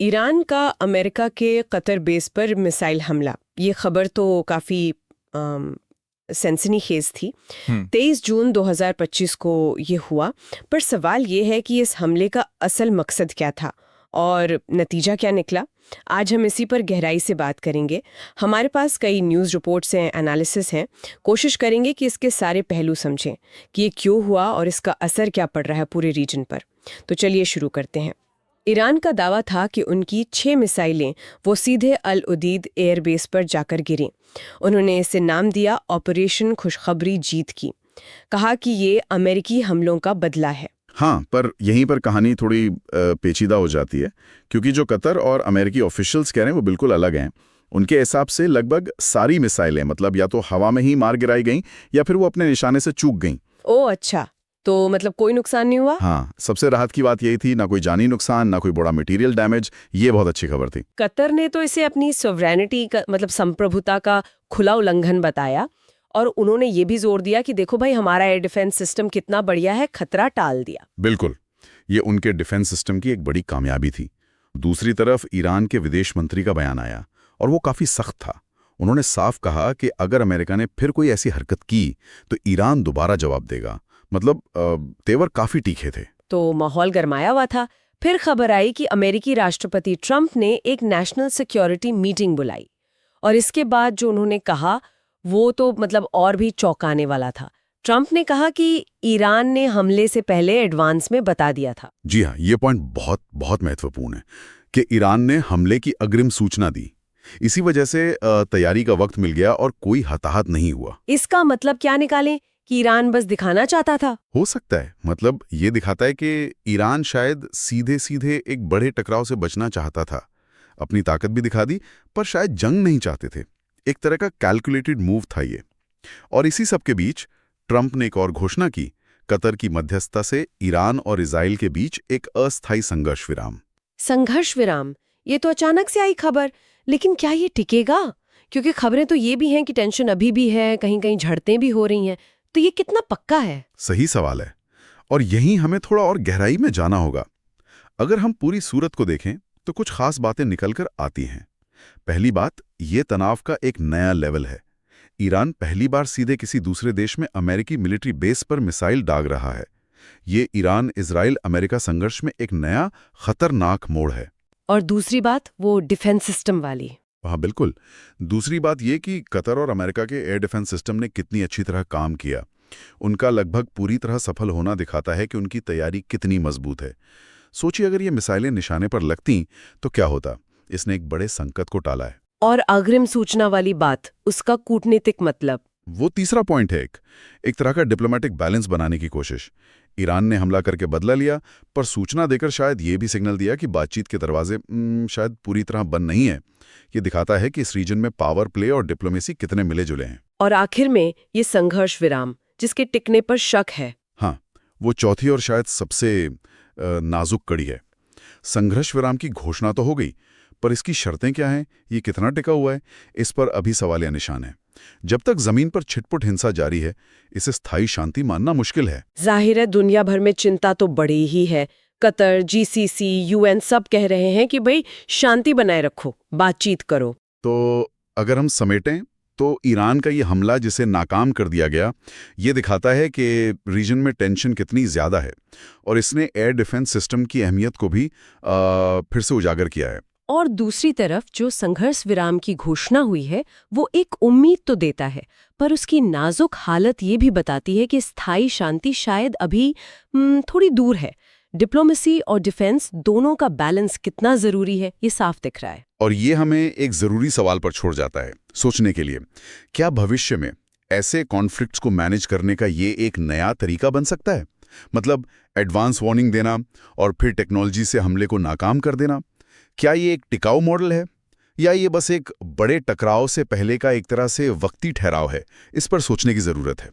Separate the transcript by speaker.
Speaker 1: Iran का America के Qatar base पर मिसाइल हमला, ये खबर तो काफ़ी सनसनीखेज थी। 23 जून 2025 को ये हुआ। पर सवाल ये है कि इस हमले का असल मकसद क्या था और नतीजा क्या निकला। आज हम इसी पर गहराई से बात करेंगे। हमारे पास कई न्यूज़ रिपोर्ट्स हैं, एनालिसिस हैं। कोशिश करेंगे कि इसके सारे पहलू समझें कि ये क्यों हुआ और इसका असर क्या पड़ रहा है पूरे रीजन पर। तो चलिए शुरू करते हैं। ईरान का दावा था कि उनकी 6 मिसाइलें वो सीधे अल उदीद एयरबेस पर जाकर गिरीं। उन्होंने इसे नाम दिया ऑपरेशन खुशखबरी जीत की। कहा कि ये अमेरिकी हमलों का बदला है।
Speaker 2: हाँ, पर यहीं पर कहानी थोड़ी पेचीदा हो जाती है, क्योंकि जो कतर और अमेरिकी ऑफिशियल्स कह रहे हैं वो बिल्कुल अलग हैं। उनके हिसाब से लगभग सारी मिसाइलें मतलब या तो हवा में ही मार गिराई गईं या फिर वो अपने निशाने से चूक गईं।
Speaker 1: ओह अच्छा, तो मतलब कोई नुकसान नहीं हुआ?
Speaker 2: हाँ, सबसे राहत की बात यही थी, ना कोई जानी नुकसान, ना कोई बड़ा मटेरियल डैमेज। ये बहुत अच्छी खबर थी।
Speaker 1: कतर ने तो इसे अपनी सॉवरेनिटी का मतलब संप्रभुता का खुला उल्लंघन बताया और उन्होंने ये भी जोर दिया कि देखो भाई, हमारा एयर डिफेंस सिस्टम कितना बढ़िया है, खतरा टाल दिया।
Speaker 2: बिल्कुल, ये उनके डिफेंस सिस्टम की एक बड़ी कामयाबी थी। दूसरी तरफ ईरान के विदेश मंत्री का बयान आया और वो काफी सख्त था। उन्होंने साफ कहा कि अगर अमेरिका ने फिर कोई ऐसी हरकत की तो ईरान दोबारा जवाब देगा। मतलब तेवर काफी तीखे थे।
Speaker 1: तो माहौल गरमाया हुआ था। फिर खबर आई कि अमेरिकी राष्ट्रपति ट्रंप ने एक नेशनल सिक्योरिटी मीटिंग बुलाई और इसके बाद जो उन्होंने कहा वो तो मतलब और भी चौंकाने वाला था। ट्रंप ने कहा कि ईरान ने हमले से पहले एडवांस में बता दिया था।
Speaker 2: जी हाँ, ये पॉइंट बहुत बहुत महत्वपूर्ण है कि ईरान ने हमले की अग्रिम सूचना दी। इसी वजह से तैयारी का वक्त मिल गया और कोई हताहत नहीं हुआ।
Speaker 1: इसका मतलब क्या निकालें कि ईरान बस दिखाना चाहता था?
Speaker 2: हो सकता है, मतलब ये दिखाता है कि ईरान शायद सीधे सीधे एक बड़े टकराव से बचना चाहता था। अपनी ताकत भी दिखा दी, पर शायद जंग नहीं चाहते थे। एक तरह का कैलकुलेटेड मूव था ये। और इसी सब के बीच ट्रंप ने एक और घोषणा की। कतर की मध्यस्थता से ईरान और इजराइल के बीच एक अस्थायी संघर्ष विराम।
Speaker 1: संघर्ष विराम, ये तो अचानक से आई खबर, लेकिन क्या ये टिकेगा? क्योंकि खबरें तो ये भी हैं कि टेंशन अभी भी है, कहीं कहीं झड़पें भी हो रही हैं। तो ये कितना पक्का है?
Speaker 2: सही सवाल है, और यहीं हमें थोड़ा और गहराई में जाना होगा। अगर हम पूरी सूरत को देखें तो कुछ खास बातें निकलकर आती हैं। पहली बात, ये तनाव का एक नया लेवल है। ईरान पहली बार सीधे किसी दूसरे देश में अमेरिकी मिलिट्री बेस पर मिसाइल दाग रहा है। ये ईरान इजराइल अमेरिका संघर्ष में एक नया खतरनाक मोड़ है।
Speaker 1: और दूसरी बात, वो डिफेंस सिस्टम वाली।
Speaker 2: हाँ बिल्कुल, दूसरी बात ये कि कतर और अमेरिका के एयर डिफेंस सिस्टम ने कितनी अच्छी तरह काम किया। उनका लगभग पूरी तरह सफल होना दिखाता है कि उनकी तैयारी कितनी मजबूत है। सोचिए, अगर ये मिसाइलें निशाने पर लगती तो क्या होता। इसने एक बड़े संकट को टाला है।
Speaker 1: और अग्रिम सूचना वाली बात, उसका कूटनीतिक मतलब?
Speaker 2: वो तीसरा पॉइंट है, एक तरह का डिप्लोमेटिक बैलेंस बनाने की कोशिश। ईरान ने हमला करके बदला लिया, पर सूचना देकर शायद ये भी सिग्नल दिया कि बातचीत के दरवाजे शायद पूरी तरह बंद नहीं है। ये दिखाता है कि इस रीजन में पावर प्ले और डिप्लोमेसी कितने मिले जुले हैं।
Speaker 1: और आखिर में ये संघर्ष विराम, जिसके टिकने पर शक है।
Speaker 2: हाँ, वो चौथी और शायद सबसे नाजुक कड़ी है। संघर्ष विराम की घोषणा तो हो गई, पर इसकी शर्तें क्या हैं, ये कितना टिका हुआ है, इस पर अभी सवालिया निशान है। जब तक जमीन पर छिटपुट हिंसा जारी है, इसे स्थायी शांति मानना मुश्किल है।
Speaker 1: जाहिर है दुनिया भर में चिंता तो बड़ी ही है। कतर, जीसीसी, यूएन सब कह रहे हैं कि भाई शांति बनाए रखो, बातचीत करो।
Speaker 2: तो अगर हम समेटें तो ईरान का ये हमला जिसे नाकाम कर दिया गया, ये दिखाता है कि रीजन में टेंशन कितनी ज़्यादा है, और इसने एयर डिफेंस सिस्टम की अहमियत को भी फिर से उजागर किया है।
Speaker 1: और दूसरी तरफ जो संघर्ष विराम की घोषणा हुई है वो एक उम्मीद तो देता है, पर उसकी नाजुक हालत ये भी बताती है कि स्थायी शांति शायद अभी थोड़ी दूर है। डिप्लोमेसी और डिफेंस दोनों का बैलेंस कितना जरूरी है, ये साफ दिख रहा है।
Speaker 2: और ये हमें एक ज़रूरी सवाल पर छोड़ जाता है सोचने के लिए। क्या भविष्य में ऐसे कॉन्फ्लिक्ट्स को मैनेज करने का ये एक नया तरीका बन सकता है? मतलब एडवांस वार्निंग देना और फिर टेक्नोलॉजी से हमले को नाकाम कर देना। क्या ये एक टिकाऊ मॉडल है, या ये बस एक बड़े टकराव से पहले का एक तरह से वक्ती ठहराव है? इस पर सोचने की ज़रूरत है।